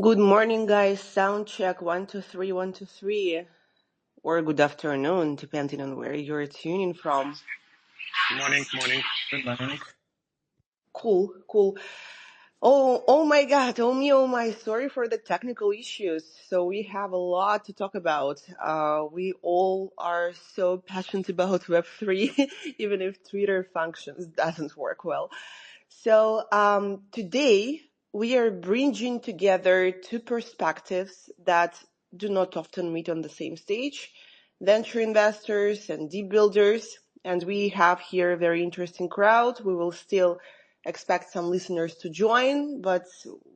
Good morning, guys. Sound check 1 2 3 1 2 3, or good afternoon, depending on where you're tuning from. Morning. Good morning. Cool. Oh my God. Oh my. Sorry for the technical issues. So we have a lot to talk about. We all are so passionate about Web3, even if Twitter functions doesn't work well. So today we are bringing together two perspectives that do not often meet on the same stage: venture investors and deep builders. And we have here a very interesting crowd. We will still expect some listeners to join, but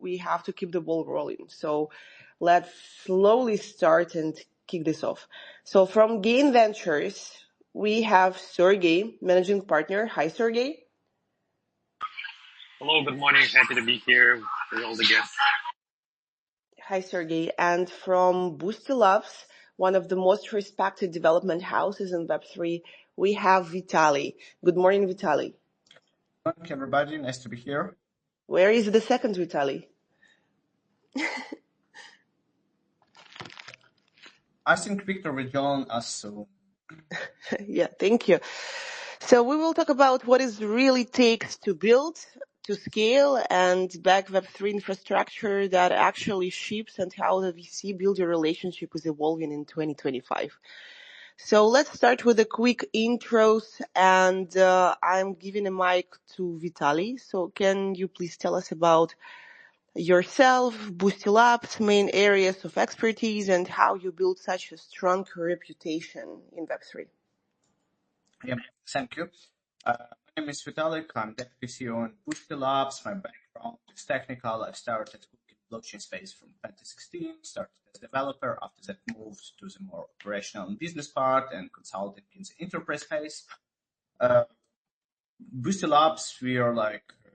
we have to keep the ball rolling. So let's slowly start and kick this off. So from Gain Ventures, we have Sergey, managing partner. Hi, Sergey. Hello, good morning. Happy to be here with all the guests. Hi, Sergey. And from Boosty Labs, one of the most respected development houses in Web3, we have Vitalii. Good morning, Vitalii. Good morning, everybody. Nice to be here. Where is the second Vitalii? I think Viktor will join us soon. Yeah, thank you. So we will talk about what it really takes to build, to scale, and back Web3 infrastructure that actually ships, and how the VC builder relationship is evolving in 2025. So let's start with a quick intros, and I'm giving a mic to Vitalii. So can you please tell us about yourself, Boosty Labs, main areas of expertise, and how you built such a strong reputation in Web3? Yeah, thank you. My name is Vitalii. I'm Deputy CEO in Boosty Labs. My background is technical. I started in blockchain space from 2016, started as a developer. After that, moved to the more operational and business part and consulting in the enterprise space. Boosty Labs, we are like a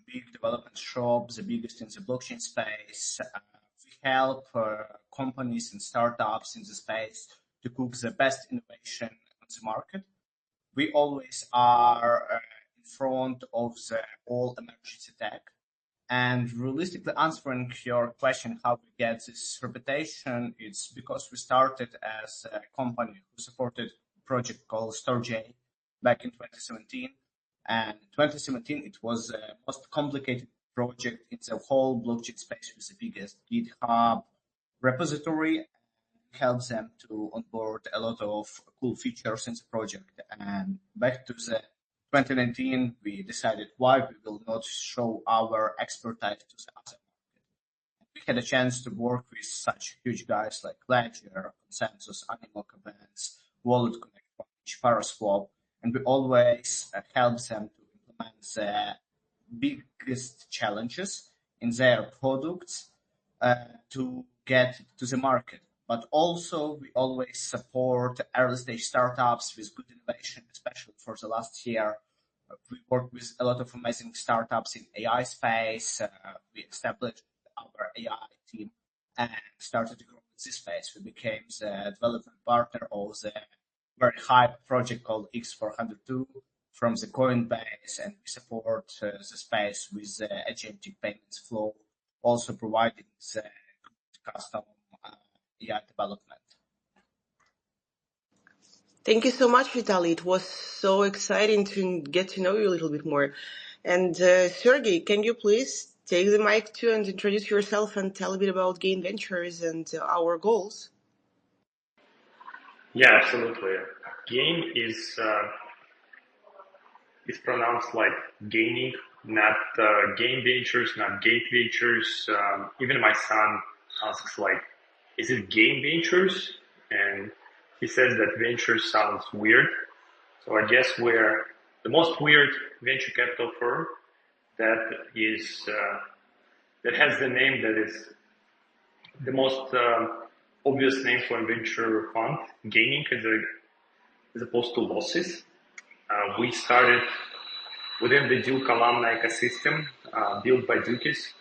big development shop, the biggest in the blockchain space. We help companies and startups in the space to cook the best innovation on the market. We always are in front of the all emergency tech. And realistically answering your question, how we get this reputation, it's because we started as a company who supported a project called Sergey back in 2017. And 2017, it was the most complicated project in the whole blockchain space with the biggest GitHub repository. Helps them to onboard a lot of cool features in the project. And back to the 2019, we decided why we will not show our expertise to the other market. We had a chance to work with such huge guys like Ledger, Consensus, Animal Events, Wallet Connect, Paraswap, and we always help them to implement the biggest challenges in their products to get to the market. But also, we always support early stage startups with good innovation, especially for the last year. We work with a lot of amazing startups in AI space. We established our AI team and started to grow in this space. We became the development partner of the very hype project called X402 from the Coinbase, and we support the space with the agentic payments flow, also providing the custom AI development. Thank you so much, Vitalii. It was so exciting to get to know you a little bit more. And Sergey, can you please take the mic too and introduce yourself and tell a bit about Gain Ventures and our goals? Yeah, absolutely. Gain is pronounced like gaining, not gain ventures, not gate ventures. Even my son asks like, is it gain ventures? And he says that ventures sounds weird. So I guess we're the most weird venture capital firm that is that has the name that is the most obvious name for a venture fund, gaining as opposed to losses. We started within the Duke alumni ecosystem built by Dukies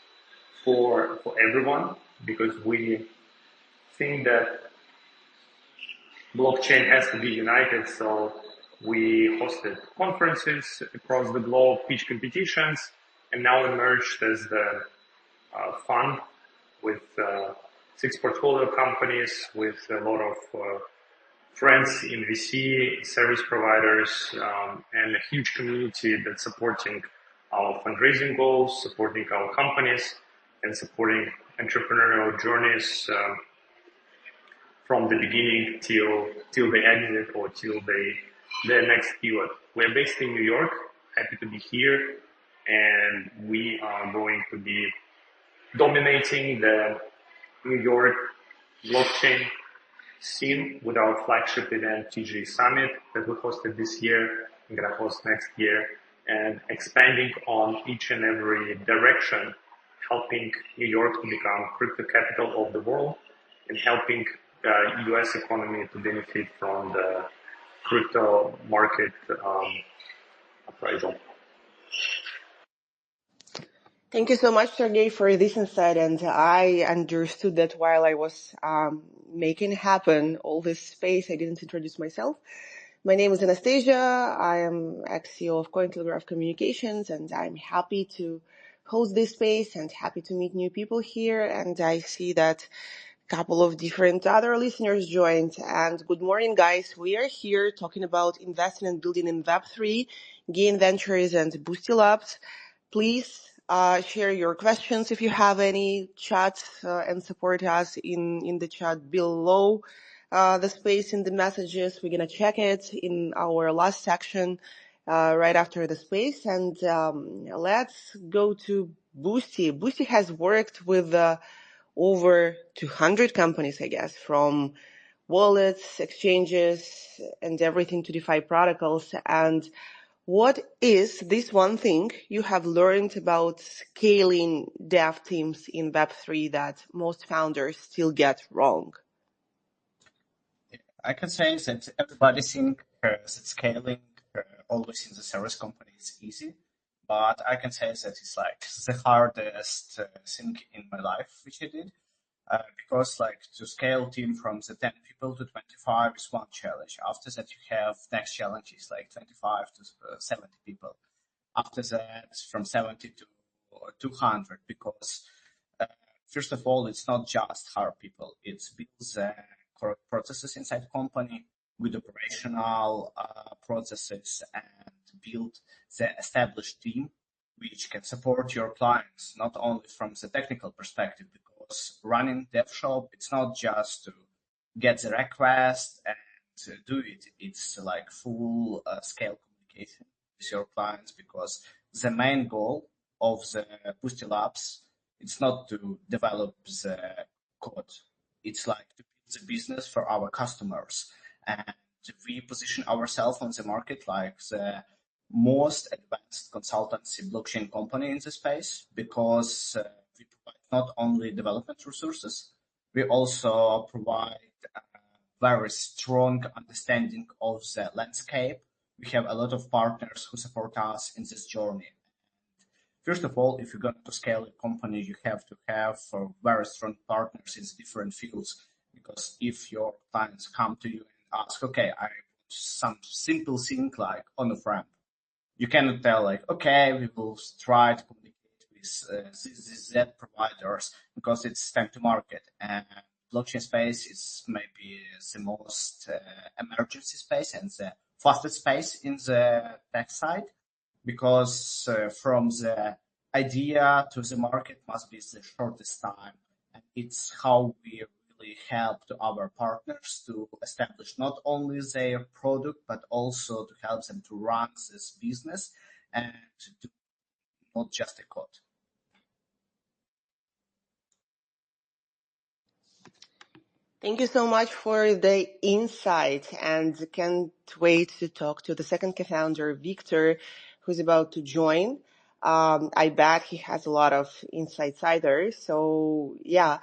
for everyone, because we think that blockchain has to be united. So we hosted conferences across the globe, pitch competitions, and now emerged as the fund with 6 portfolio companies, with a lot of friends in VC, service providers, and a huge community that's supporting our fundraising goals, supporting our companies, and supporting entrepreneurial journeys from the beginning till they exit or till their next pivot. We're based in New York. Happy to be here, and we are going to be dominating the New York blockchain scene with our flagship event, TG Summit, that we hosted this year and gonna host next year, and expanding on each and every direction, helping New York to become crypto capital of the world and helping the US economy to benefit from the crypto market appraisal. Thank you so much, Sergey, for this insight. And I understood that while I was making happen all this space, I didn't introduce myself. My name is Anastasia. I am ex-CEO of Cointelegraph Communications, and I'm happy to host this space and happy to meet new people here. And I see that a couple of different other listeners joined. And good morning, guys. We are here talking about investing and building in Web3, Gain Ventures and Boosty Labs. Please share your questions if you have any. Chat and support us in the chat below the space in the messages. We're going to check it in our last section right after the space. And let's go to Boosty. Boosty has worked with over 200 companies, I guess, from wallets, exchanges, and everything to DeFi protocols. And what is this one thing you have learned about scaling dev teams in Web3 that most founders still get wrong? I can say that everybody thinks that scaling always in the service company is easy, but I can say that it's like the hardest thing in my life which I did, because like to scale team from the 10 people to 25 is one challenge. After that, you have next challenge is like 25 to 70 people. After that, from 70 to 200, because first of all, it's not just hire people; it's build the correct processes inside the company with operational processes and build the established team which can support your clients, not only from the technical perspective, because running dev shop, it's not just to get the request and to do it. It's like full scale communication with your clients, because the main goal of the Boosty Labs, it's not to develop the code. It's like to build the business for our customers. And we position ourselves on the market like the most advanced consultancy blockchain company in the space, because we provide not only development resources, we also provide very strong understanding of the landscape. We have a lot of partners who support us in this journey. First of all, if you're going to scale a company, you have to have very strong partners in different fields, because if your clients come to you and ask, okay, I want some simple thing like on a ramp, you cannot tell like, okay, we will try to communicate with Z providers because it's time to market. And blockchain space is maybe the most emergency space and the fastest space in the tech side, because from the idea to the market must be the shortest time. And it's how we really help to our partners to establish not only their product, but also to help them to run this business and to do not just a code. Thank you so much for the insight, and can't wait to talk to the second co-founder, Viktor, who's about to join. I bet he has a lot of insights either. So yeah,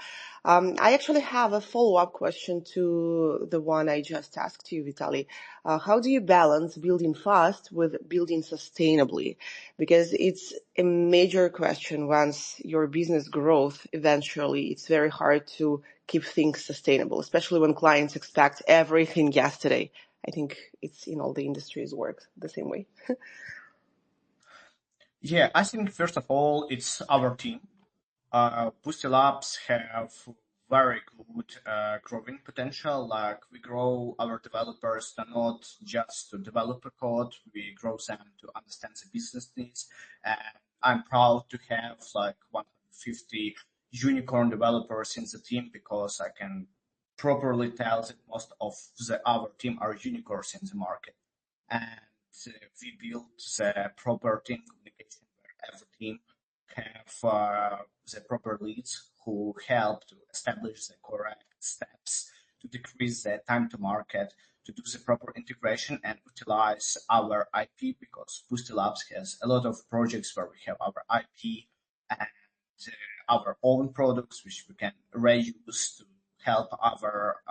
I actually have a follow-up question to the one I just asked you, Vitalii. How do you balance building fast with building sustainably? Because it's a major question. Once your business grows, eventually it's very hard to keep things sustainable, especially when clients expect everything yesterday. I think it's in all the industries works the same way. Yeah, I think first of all, it's our team. Boosty Labs have very good growing potential. Like we grow our developers to not just to develop a code, we grow them to understand the business needs. And I'm proud to have like 150 unicorn developers in the team because I can properly tell that most of our team are unicorns in the market. And we built the proper team communication where every team have the proper leads who help to establish the correct steps to decrease the time to market, to do the proper integration and utilize our IP, because Boosty Labs has a lot of projects where we have our IP and our own products which we can reuse to help our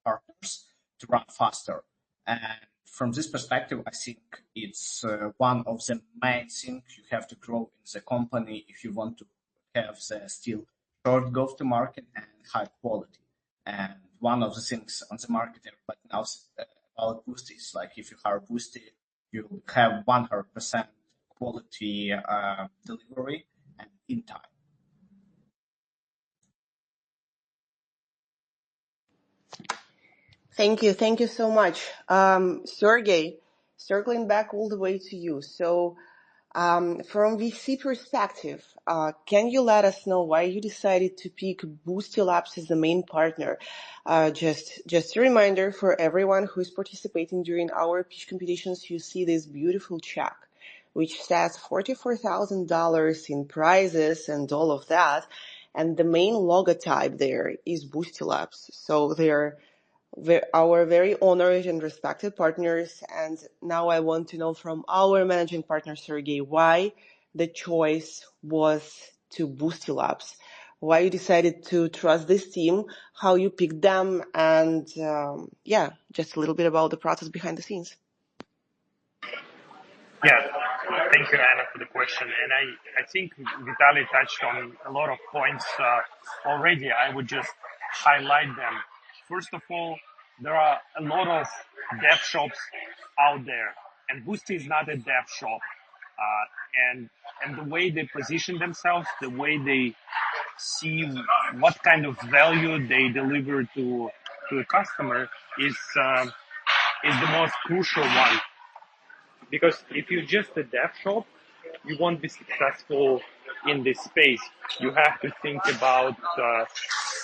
partners to run faster. And from this perspective, I think it's one of the main things you have to grow in the company if you want to have the still short go-to-market and high quality. And one of the things on the market everybody knows about Boosty is like if you hire Boosty, you have 100% quality delivery and in time. Thank you. Thank you so much. Sergey, circling back all the way to you. So, from VC perspective, can you let us know why you decided to pick Boosty Labs as the main partner? Just a reminder for everyone who is participating during our pitch competitions, you see this beautiful check, which says $44,000 in prizes and all of that. And the main logotype there is Boosty Labs. So they're our very honored and respected partners. And now I want to know from our managing partner, Sergey, why the choice was to Boosty Labs, why you decided to trust this team, how you picked them, and just a little bit about the process behind the scenes. Yeah, thank you, Anna, for the question. And I think Vitalii touched on a lot of points already. I would just highlight them. First of all, there are a lot of dev shops out there, and Boosty is not a dev shop. And the way they position themselves, the way they see what kind of value they deliver to a customer is the most crucial one. Because if you're just a dev shop, you won't be successful in this space. You have to think about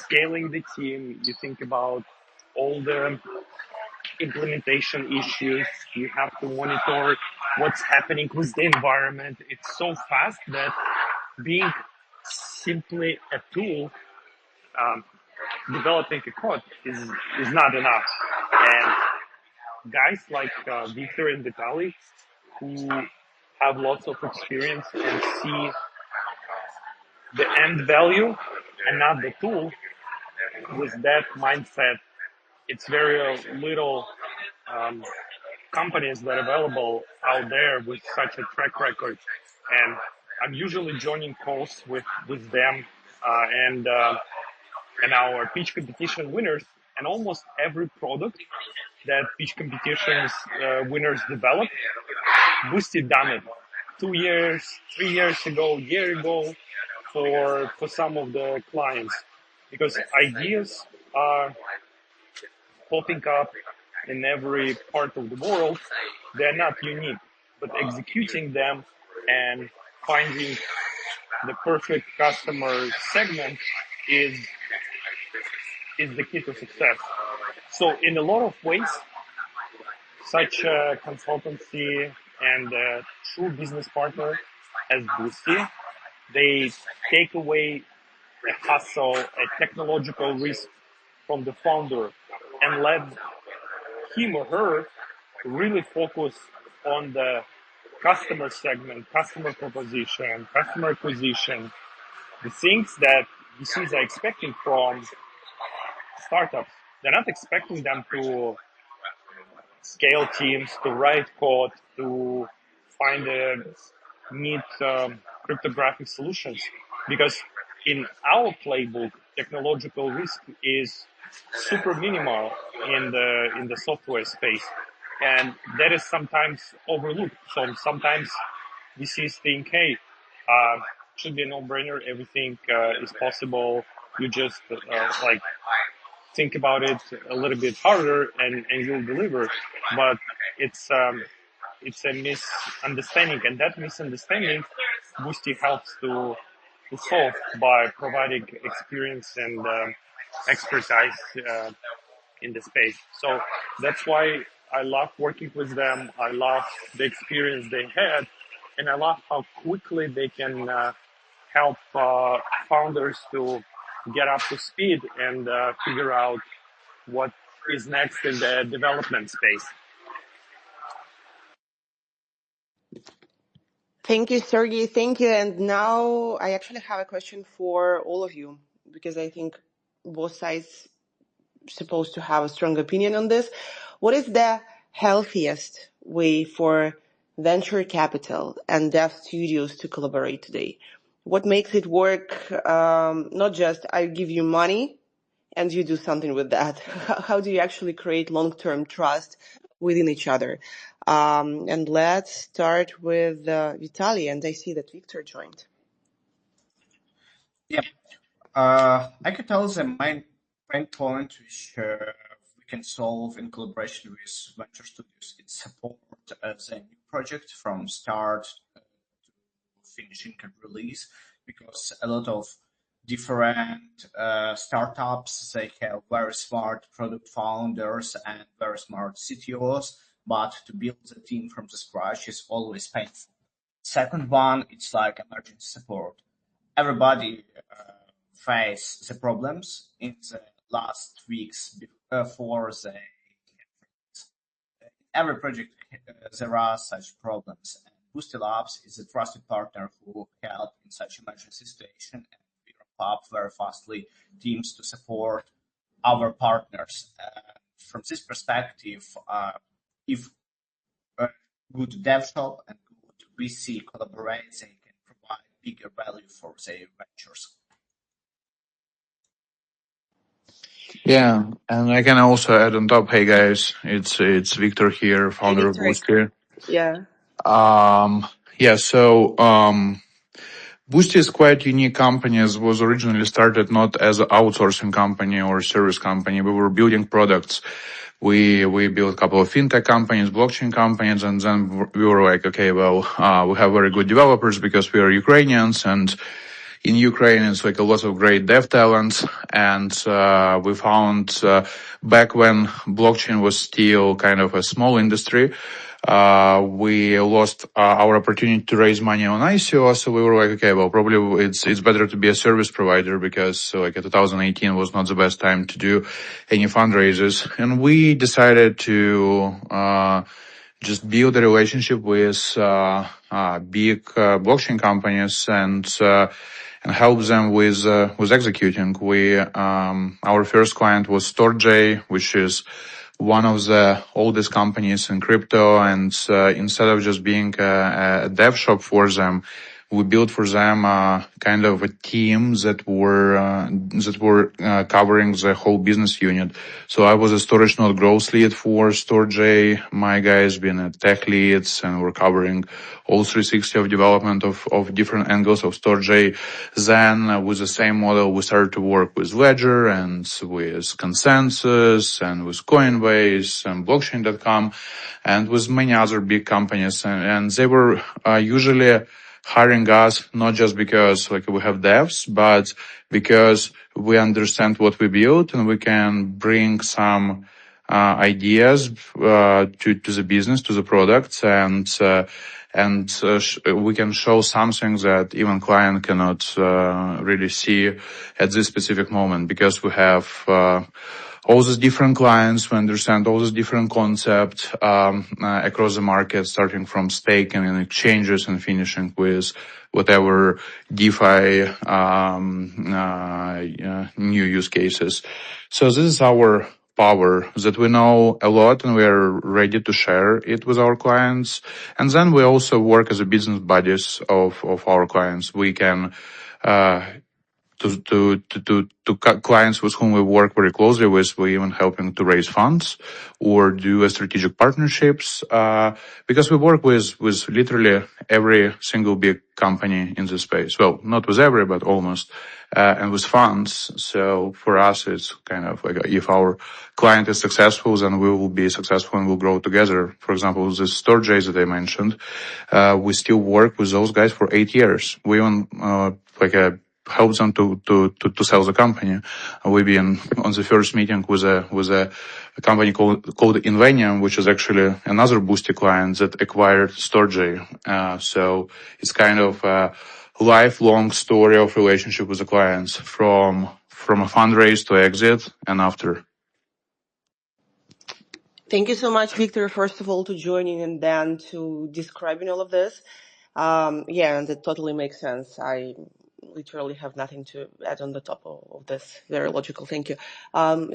scaling the team. You think about all the implementation issues. You have to monitor what's happening with the environment. It's so fast that being simply a tool, developing a code is not enough. And guys like Viktor and Vitalii, who have lots of experience and see the end value and not the tool, with that mindset, it's very little companies that are available out there with such a track record. And I'm usually joining calls with them and our pitch competition winners, and almost every product that pitch competitions winners develop, Boosty done it 2 years, 3 years ago, year ago for some of the clients, because ideas are popping up in every part of the world. They're not unique, but executing them and finding the perfect customer segment is the key to success. So in a lot of ways, such a consultancy and a true business partner as Boosty, they take away a hustle, a technological risk from the founder and let him or her really focus on the customer segment, customer proposition, customer acquisition, the things that VCs are expecting from startups. They're not expecting them to scale teams, to write code, to find a neat cryptographic solutions. Because in our playbook, technological risk is super minimal in the software space, and that is sometimes overlooked. So sometimes VCs think, hey, should be a no-brainer. Everything is possible. You just think about it a little bit harder, and you'll deliver. But it's a misunderstanding, and that misunderstanding Boosty helps to solve by providing experience and expertise in the space. So that's why I love working with them. I love the experience they had, and I love how quickly they can help founders to get up to speed and figure out what is next in the development space. Thank you, Sergey. Thank you. And now I actually have a question for all of you, because I think both sides supposed to have a strong opinion on this. What is the healthiest way for venture capital and dev studios to collaborate today? What makes it work? Not just I give you money and you do something with that. How do you actually create long-term trust within each other? And let's start with Vitalii, and I see that Viktor joined. Yeah. I could tell the main point which we can solve in collaboration with venture studios is support the new project from start to finishing and release, because a lot of different startups, they have very smart product founders and very smart CTOs, but to build the team from the scratch is always painful. Second one, it's like emergency support. Everybody face the problems in the last weeks before they. Every project there are such problems, and Boosty Labs is a trusted partner who help in such emergency situation, and we ramp up very fastly teams to support our partners. From this perspective, if good dev shop and good VC collaborate, they can provide bigger value for their ventures. Yeah, and I can also add on top. Hey guys, it's Viktor here, Hey, founder of Viktor. Boosty. Yeah. Yeah, so Boosty is quite unique company. As was originally started not as an outsourcing company or service company. We were building products. We built a couple of fintech companies, blockchain companies, and then we were like, okay, well, we have very good developers because we are Ukrainians, and in Ukraine, it's like a lot of great dev talent. And we found back when blockchain was still kind of a small industry, we lost our opportunity to raise money on ICO. So we were like, okay, well, probably it's better to be a service provider, because like 2018 was not the best time to do any fundraisers. And we decided to just build a relationship with big blockchain companies and help them with executing. Our first client was Sergey, which is one of the oldest companies in crypto, and instead of just being a dev shop for them, we built for them kind of a team that were covering the whole business unit. So I was a storage node growth lead for Storj. My guys been a tech leads, and we're covering all 360 of development of different angles of Storj. Then with the same model, we started to work with Ledger and with Consensus and with Coinbase and Blockchain.com and with many other big companies. And they were usually hiring us not just because like we have devs, but because we understand what we build and we can bring some ideas to the business, to the products, and we can show something that even client cannot really see at this specific moment, because we have all these different clients. We understand all these different concepts across the market, starting from staking and exchanges and finishing with whatever DeFi new use cases. So this is our power, that we know a lot and we are ready to share it with our clients. And then we also work as a business buddies of our clients. We can clients with whom we work very closely with. We're even helping to raise funds or do strategic partnerships, because we work with literally every single big company in the space. Well, not with every, but almost, and with funds. So for us, it's kind of like if our client is successful, then we will be successful and we'll grow together. For example, the Sergey that I mentioned, we still work with those guys for 8 years. We even, help them to sell the company. We've been on the first meeting with a company called Invenium, which is actually another Boosty client that acquired Storge. So it's kind of a lifelong story of relationship with the clients from a fundraise to exit and after. Thank you so much, Viktor, first of all, to joining and then to describing all of this. Yeah, and it totally makes sense. I literally have nothing to add on the top of this. Very logical. Thank you.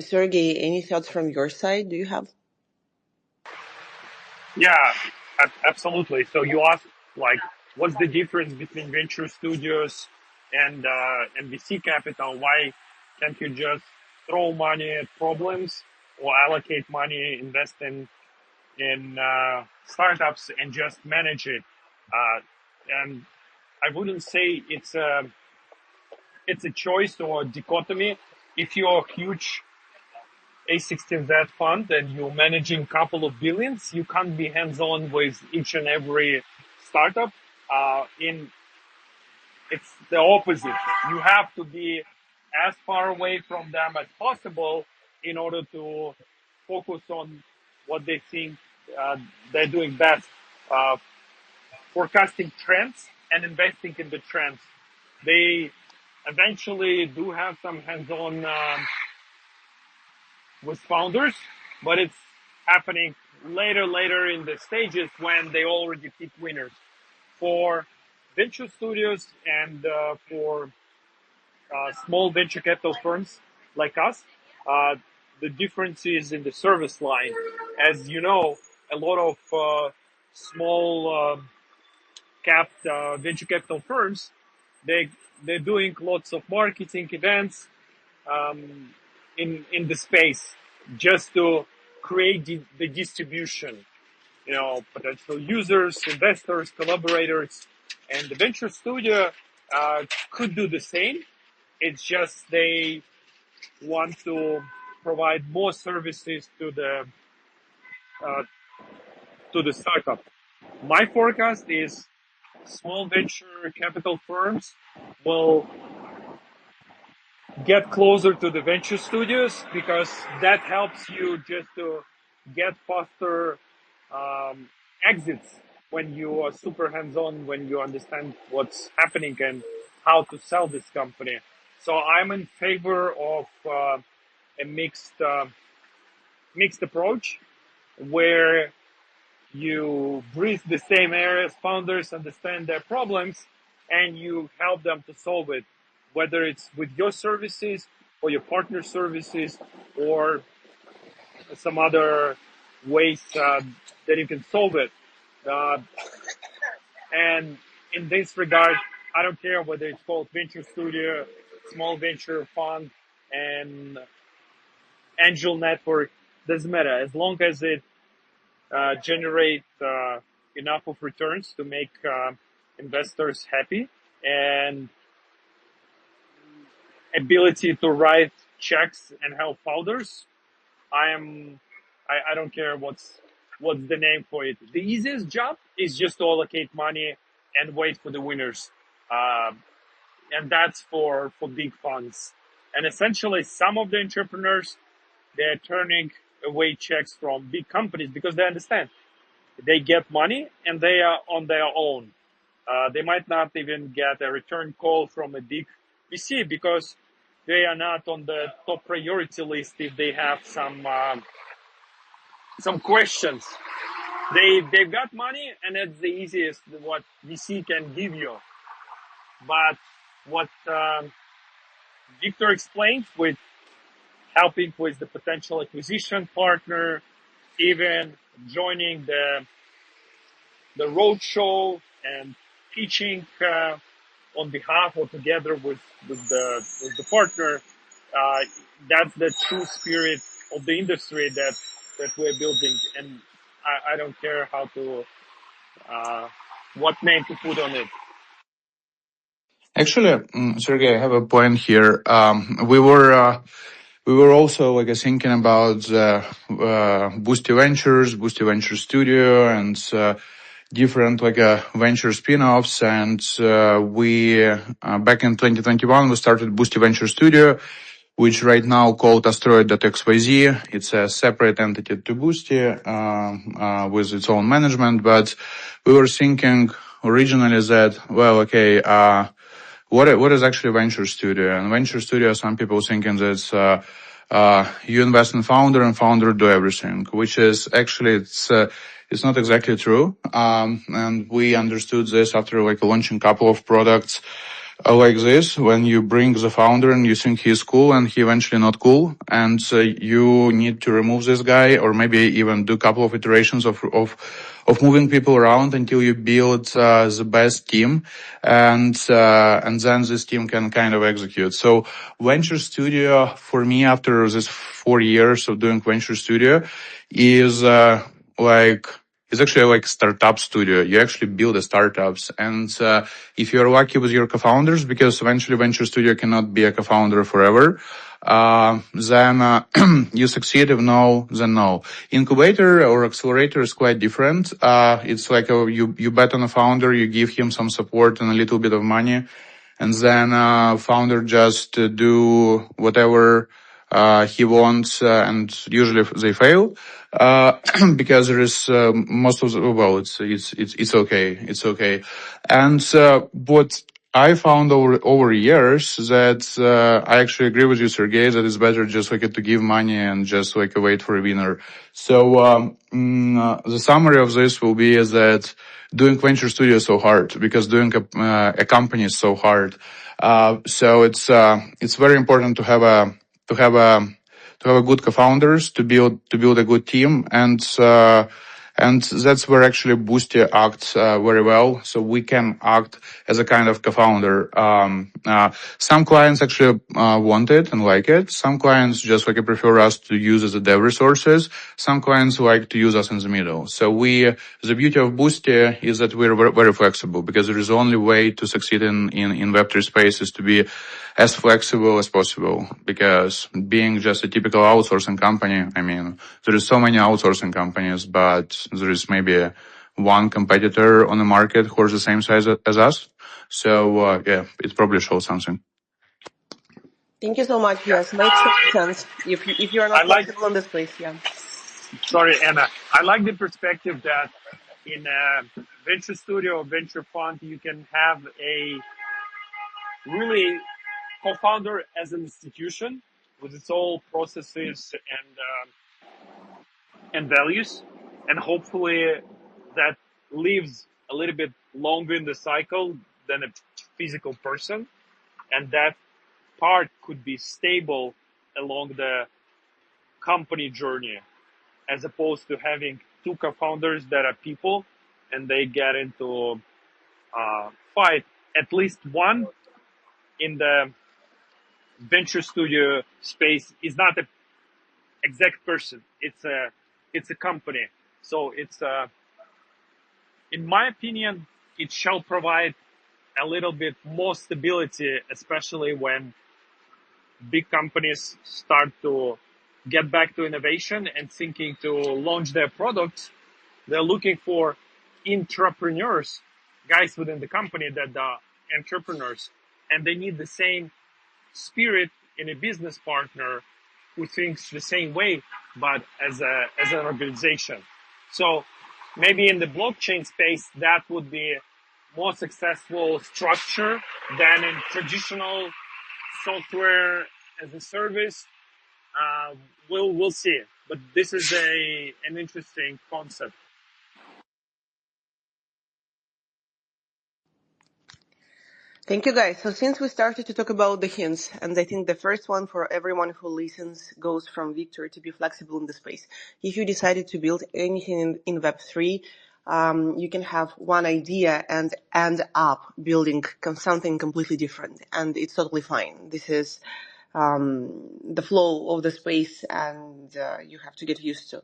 Sergey, any thoughts from your side? Do you have? Yeah, absolutely. So you asked, like, what's the difference between venture studios and VC capital? Why can't you just throw money at problems or allocate money, invest in startups and just manage it? And I wouldn't say it's a choice or a dichotomy. If you're a huge A16Z fund and you're managing a couple of billions, you can't be hands-on with each and every startup. It's the opposite. You have to be as far away from them as possible in order to focus on what they think they're doing best, forecasting trends and investing in the trends. They eventually do have some hands-on with founders, but it's happening later in the stages when they already pick winners. For venture studios and for small venture capital firms like us, the difference is in the service line. As you know, a lot of small capped venture capital firms, they're doing lots of marketing events in the space just to create the distribution, potential users, investors, collaborators, and the venture studio could do the same. It's just they want to provide more services to the startup. My forecast is small venture capital firms will get closer to the venture studios because that helps you just to get faster exits when you are super hands-on, when you understand what's happening and how to sell this company. So I'm in favor of a mixed approach where you breathe the same areas, founders understand their problems, and you help them to solve it, whether it's with your services or your partner services or some other ways that you can solve it. And in this regard, I don't care whether it's called venture studio, small venture fund, and angel network. Doesn't matter as long as it generate enough of returns to make investors happy and ability to write checks and help founders. I don't care what's the name for it. The easiest job is just to allocate money and wait for the winners. And that's for big funds. And essentially some of the entrepreneurs, they're turning away checks from big companies because they understand they get money and they are on their own. They might not even get a return call from a big VC because they are not on the top priority list if they have some questions. They've got money and that's the easiest what VC can give you. But what Viktor explained with helping with the potential acquisition partner, even joining the roadshow and pitching on behalf or together with the partner, uh, that's the true spirit of the industry that we're building. And I don't care how to, what name to put on it. Actually, Sergey, I have a point here. We were also like thinking about Boosty Ventures, Boosty Venture Studio, and different like venture spin-offs. And we back in 2021 we started Boosty Venture Studio, which right now called Asteroid.xyz. It's a separate entity to Boosty with its own management. But we were thinking originally that, well, okay, what is actually venture studio? And venture studio, some people thinking that you invest in founder and founder do everything, which is actually it's not exactly true. And we understood this after like launching a couple of products like this, when you bring the founder and you think he's cool and he eventually not cool, and you need to remove this guy, or maybe even do a couple of iterations of moving people around until you build the best team, and then this team can kind of execute. So venture studio for me, after this 4 years of doing venture studio, is like it's actually like startup studio. You actually build the startups. And if you're lucky with your co-founders, because eventually venture studio cannot be a co-founder forever, then you succeed. If no, then no. Incubator or accelerator is quite different. It's like you bet on a founder, you give him some support and a little bit of money, and then founder just do whatever he wants, and usually they fail because there is most of the, well, it's okay, it's okay. And what I found over years that I actually agree with you, Sergey, that it's better just like to give money and just like wait for a winner. So the summary of this will be is that doing venture studio is so hard because doing a company is so hard. So it's very important to have a good co-founders, to build a good team, and that's where actually Boosty acts very well. So we can act as a kind of co-founder. Some clients actually want it and like it. Some clients just like prefer us to use as a dev resources. Some clients like to use us in the middle. So the beauty of Boosty is that we're very, very flexible, because there is the only way to succeed in Web3 space is to be as flexible as possible, because being just a typical outsourcing company, I mean, there is so many outsourcing companies, but there is maybe one competitor on the market who is the same size as us. So, yeah, it probably shows something. Thank you so much. Yes, makes sense. If you are not I like, flexible in this place, yeah. sorry, Anna. I like the perspective that in a venture studio or venture fund, you can have a really co-founder as an institution with its own processes and values, and hopefully that lives a little bit longer in the cycle than a physical person, and that part could be stable along the company journey, as opposed to having two co-founders that are people and they get into fight. At least one in the venture studio space is not an exact person. It's a company. So it's in my opinion, it shall provide a little bit more stability, especially when big companies start to get back to innovation and thinking to launch their products. They're looking for entrepreneurs, guys within the company that are entrepreneurs, and they need the same spirit in a business partner who thinks the same way, but as an organization. So maybe in the blockchain space, that would be more successful structure than in traditional software as a service. We'll see, but this is an interesting concept. Thank you, guys. So since we started to talk about the hints, and I think the first one for everyone who listens goes from Viktor: to be flexible in the space. If you decided to build anything in Web3, you can have one idea and end up building something completely different, and it's totally fine. This is the flow of the space, and you have to get used to.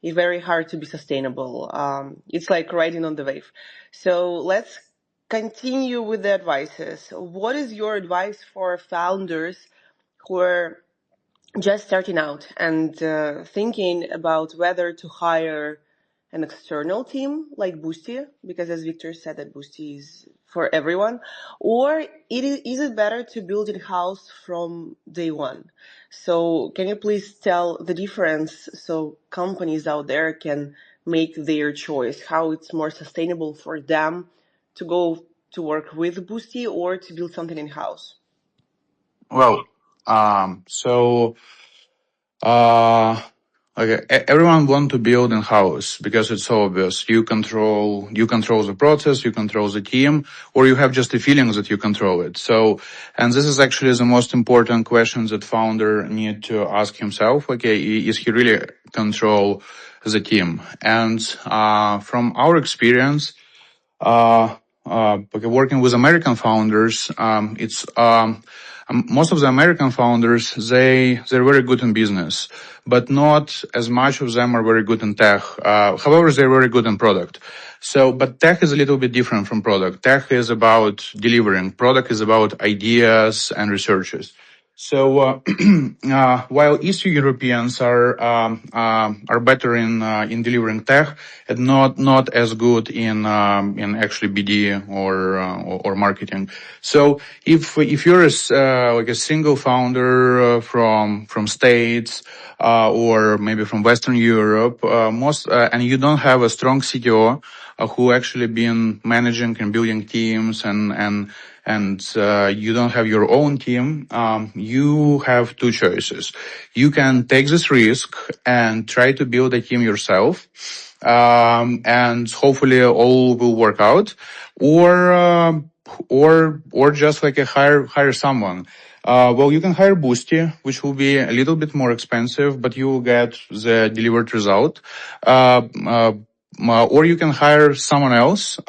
It's very hard to be sustainable. It's like riding on the wave. So let's continue with the advices. What is your advice for founders who are just starting out and thinking about whether to hire an external team like Boosty, because as Viktor said, that Boosty is for everyone, or is it better to build in-house from day one? So can you please tell the difference so companies out there can make their choice, how it's more sustainable for them to go to work with Boosty or to build something in-house? Well, so Uh, okay. Everyone want to build in house because it's so obvious. You control the process, you control the team, or you have just the feeling that you control it. So, and this is actually the most important question that founder need to ask himself. Okay, is he really control the team? And, from our experience, okay, working with American founders, it's most of the American founders they're very good in business, but not as much of them are very good in tech. However, they're very good in product. So, but tech is a little bit different from product. Tech is about delivering. Product is about ideas and researches. So, while Eastern Europeans are better in delivering tech and not as good in actually BD or marketing. So if you're like a single founder from States or maybe from Western Europe, and you don't have a strong CTO who actually been managing and building teams and you don't have your own team, you have two choices. You can take this risk and try to build a team yourself, and hopefully all will work out, or just like hire someone. Well, you can hire Boosty, which will be a little bit more expensive, but you will get the delivered result. Or you can hire someone else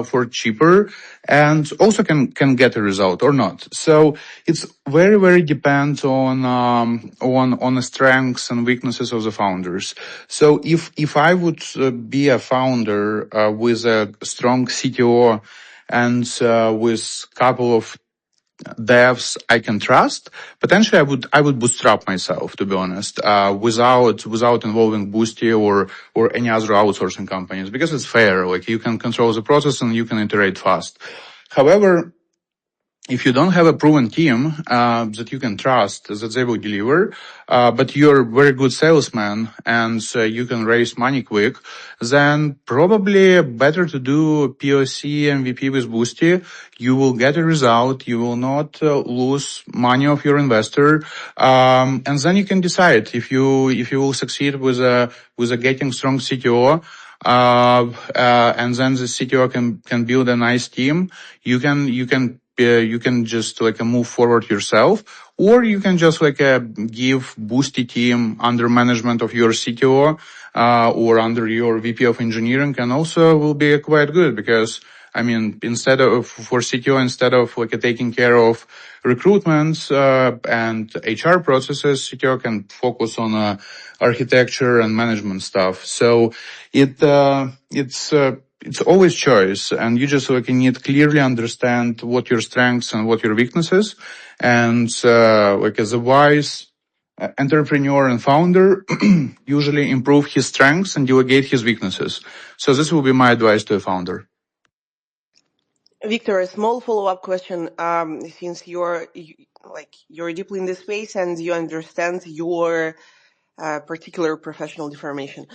for cheaper and also can get a result or not. So it's very depends on the strengths and weaknesses of the founders. So if I would be a founder with a strong CTO and with couple of devs I can trust, potentially I would bootstrap myself, to be honest, without involving Boosty or any other outsourcing companies, because it's fair. Like, you can control the process and you can iterate fast. However, if you don't have a proven team that you can trust, that they will deliver, but you're a very good salesman and you can raise money quick, then probably better to do POC MVP with Boosty. You will get a result. You will not lose money of your investor, and then you can decide if you will succeed with a getting strong CTO. And then the CTO can build a nice team. You can just like move forward yourself, or you can just like give Boosty team under management of your CTO, or under your VP of engineering, and also will be quite good, because I mean, instead of like taking care of recruitment and HR processes, CTO can focus on architecture and management stuff. So it's always choice, and you just like need clearly understand what your strengths and what your weaknesses, and like as a wise entrepreneur and founder usually improve his strengths and delegate his weaknesses. So this will be my advice to a founder. Viktor, a small follow-up question. Since you're deeply in this space and you understand your particular professional deformation,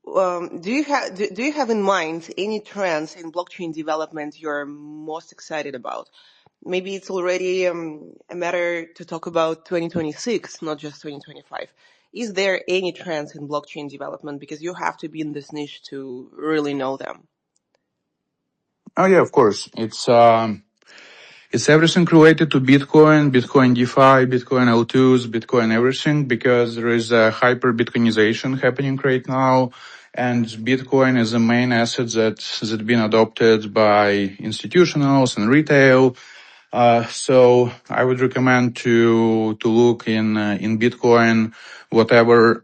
do you have in mind any trends in blockchain development you're most excited about? Maybe it's already a matter to talk about 2026, not just 2025. Is there any trends in blockchain development? Because you have to be in this niche to really know them. Oh yeah, of course. It's everything related to Bitcoin, Bitcoin DeFi, Bitcoin L2s, Bitcoin everything, because there is a hyper Bitcoinization happening right now. and Bitcoin is the main asset that's been adopted by institutionals and retail. So I would recommend to look in Bitcoin, whatever,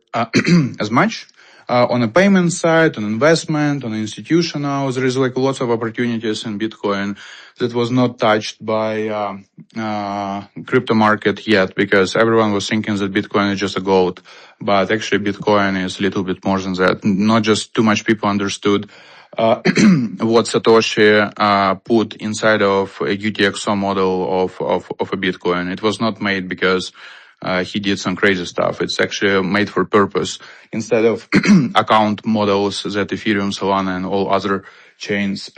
as much. On the payment side, on investment, on institutional, there is like lots of opportunities in Bitcoin that was not touched by crypto market yet, because everyone was thinking that Bitcoin is just a gold, but actually Bitcoin is a little bit more than that. Not just too much people understood what Satoshi put inside of a UTXO model of a Bitcoin. It was not made because he did some crazy stuff. It's actually made for purpose instead of account models that Ethereum, Solana, and all other chains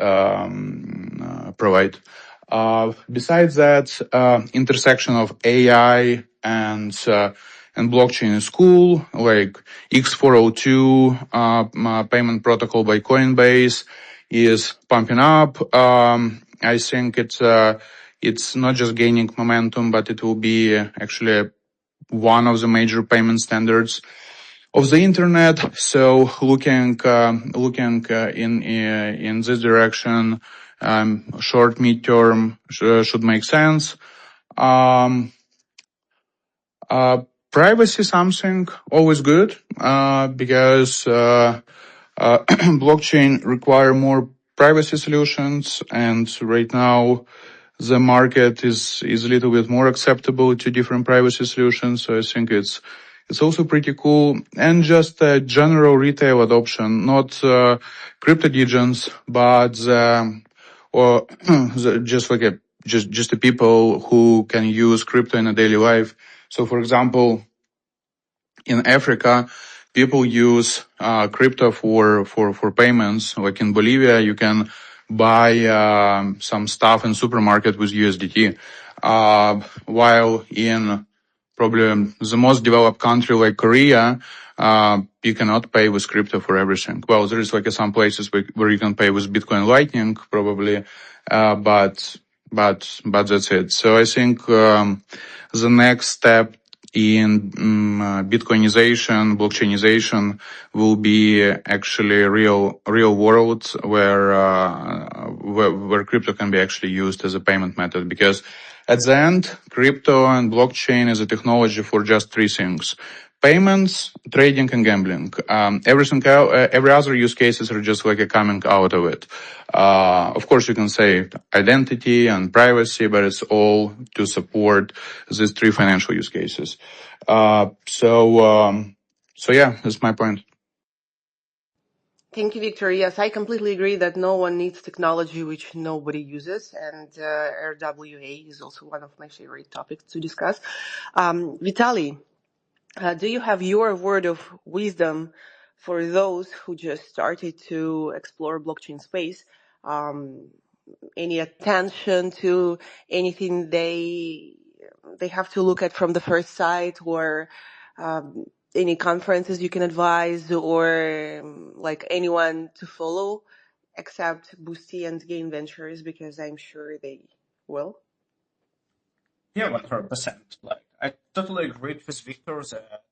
provide. Besides that, intersection of AI and blockchain is cool, like X402 payment protocol by Coinbase is pumping up. I think it's not just gaining momentum, but it will be actually one of the major payment standards of the internet. So looking in this direction, short, mid-term should make sense. Privacy something always good, because blockchain require more privacy solutions, and right now the market is a little bit more acceptable to different privacy solutions. So I think it's also pretty cool. And just general retail adoption, not crypto degens, but just the people who can use crypto in a daily life. So for example, in Africa, people use crypto for payments. Like in Bolivia, you can buy some stuff in supermarket with USDT. While in probably the most developed country like Korea, you cannot pay with crypto for everything. Well, there is like some places where you can pay with Bitcoin Lightning probably, but that's it. So I think the next step in Bitcoinization, blockchainization will be actually real world where crypto can be actually used as a payment method. Because at the end, crypto and blockchain is a technology for just three things: payments, trading, and gambling. Every other use cases are just like a coming out of it. Of course, you can say identity and privacy, but it's all to support these three financial use cases. So yeah, that's my point. Thank you, Viktor. Yes, I completely agree that no one needs technology which nobody uses, and RWA is also one of my favorite topics to discuss. Vitalii, do you have your word of wisdom for those who just started to explore blockchain space? Any attention to anything they have to look at from the first sight, or any conferences you can advise, or like anyone to follow except Boosty and Gain Ventures, because I'm sure they will. Yeah, 100%. Like, I totally agree with Viktor that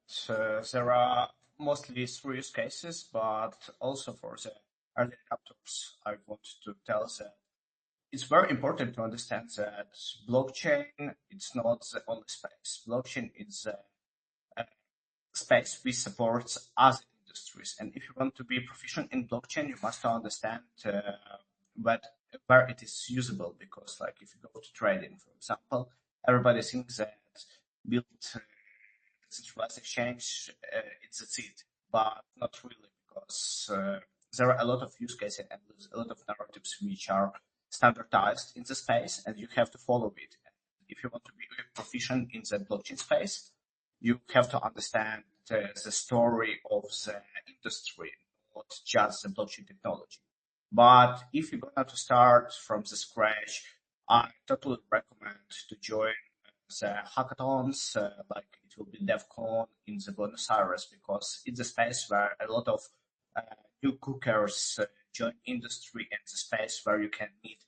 there are mostly three use cases, but also for the early adopters, I want to tell that it's very important to understand that blockchain, it's not the only space. Blockchain is a space which supports other industries. And if you want to be proficient in blockchain, you must understand where it is usable. Because like if you go to trading, for example, everybody thinks that build centralized exchange, it's it, but not really, because there are a lot of use cases and a lot of narratives which are standardized in the space, and you have to follow it. And if you want to be proficient in the blockchain space, you have to understand the story of the industry, not just the blockchain technology. But if you're going to start from the scratch, I totally recommend to join the hackathons, like it will be DevCon in the Buenos Aires, because it's a space where a lot of new cookers join industry, and the space where you can meet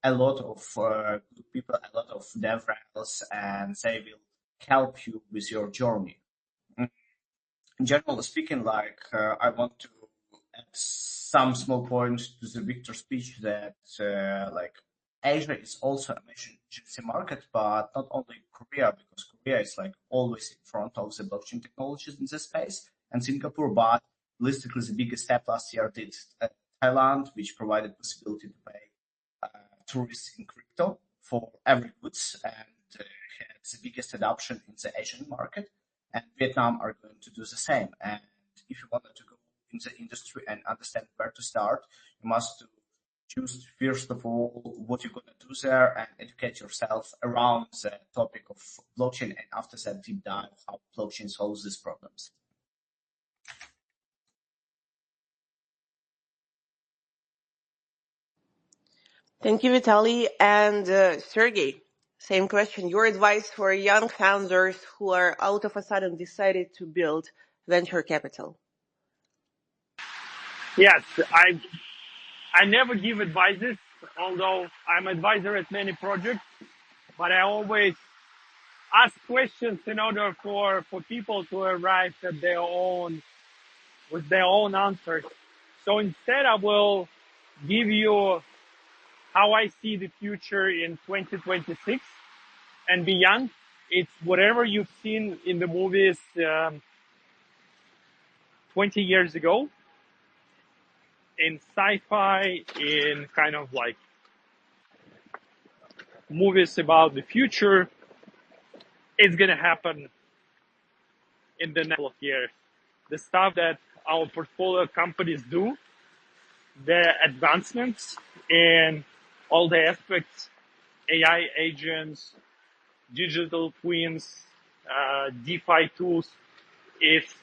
a lot of good people, a lot of DevRels, and they will help you with your journey. Generally speaking, like I want to add some small points to the Viktor speech that like Asia is also a major market, but not only Korea, because Korea is like always in front of the blockchain technologies in this space, and Singapore, but realistically the biggest step last year did Thailand, which provided possibility to pay tourists in crypto for every goods, and had the biggest adoption in the Asian market. And Vietnam are going to do the same. And if you wanted to go in the industry and understand where to start, you must choose first of all what you're going to do there and educate yourself around the topic of blockchain, and after that deep dive how blockchain solves these problems. Thank you, Vitalii. And Sergey, same question. Your advice for young founders who are out of a sudden decided to build venture capital. Yes, I never give advices, although I'm advisor at many projects, but I always ask questions in order for people to arrive at with their own answers. So instead I will give you how I see the future in 2026 and beyond. It's whatever you've seen in the movies 20 years ago, in sci-fi, in kind of like movies about the future. It's gonna happen in the next couple of years. The stuff that our portfolio companies do, the advancements in all the aspects, AI agents, digital twins, DeFi tools, it's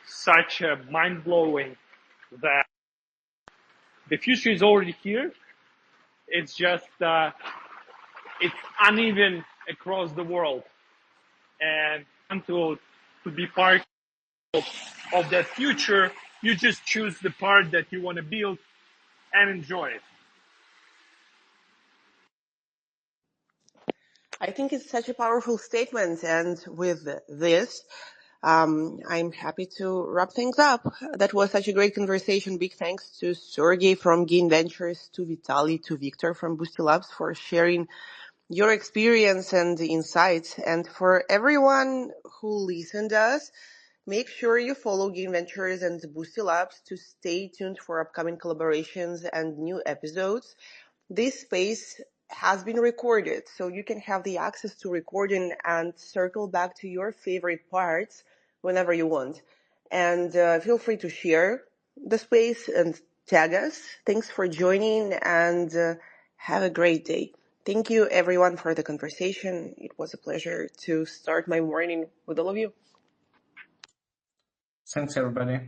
such a mind-blowing that the future is already here. It's just, it's uneven across the world. And to be part of that future, you just choose the part that you want to build and enjoy it. I think it's such a powerful statement. And with this, I'm happy to wrap things up. That was such a great conversation. Big thanks to Sergey from Gain Ventures, to Vitalii, to Viktor from Boosty Labs for sharing your experience and insights. And for everyone who listened to us, make sure you follow Gain Ventures and Boosty Labs to stay tuned for upcoming collaborations and new episodes. This space has been recorded, so you can have the access to recording and circle back to your favorite parts whenever you want. And feel free to share the space and tag us. Thanks for joining, and have a great day. Thank you, everyone, for the conversation. It was a pleasure to start my morning with all of you. Thanks, everybody.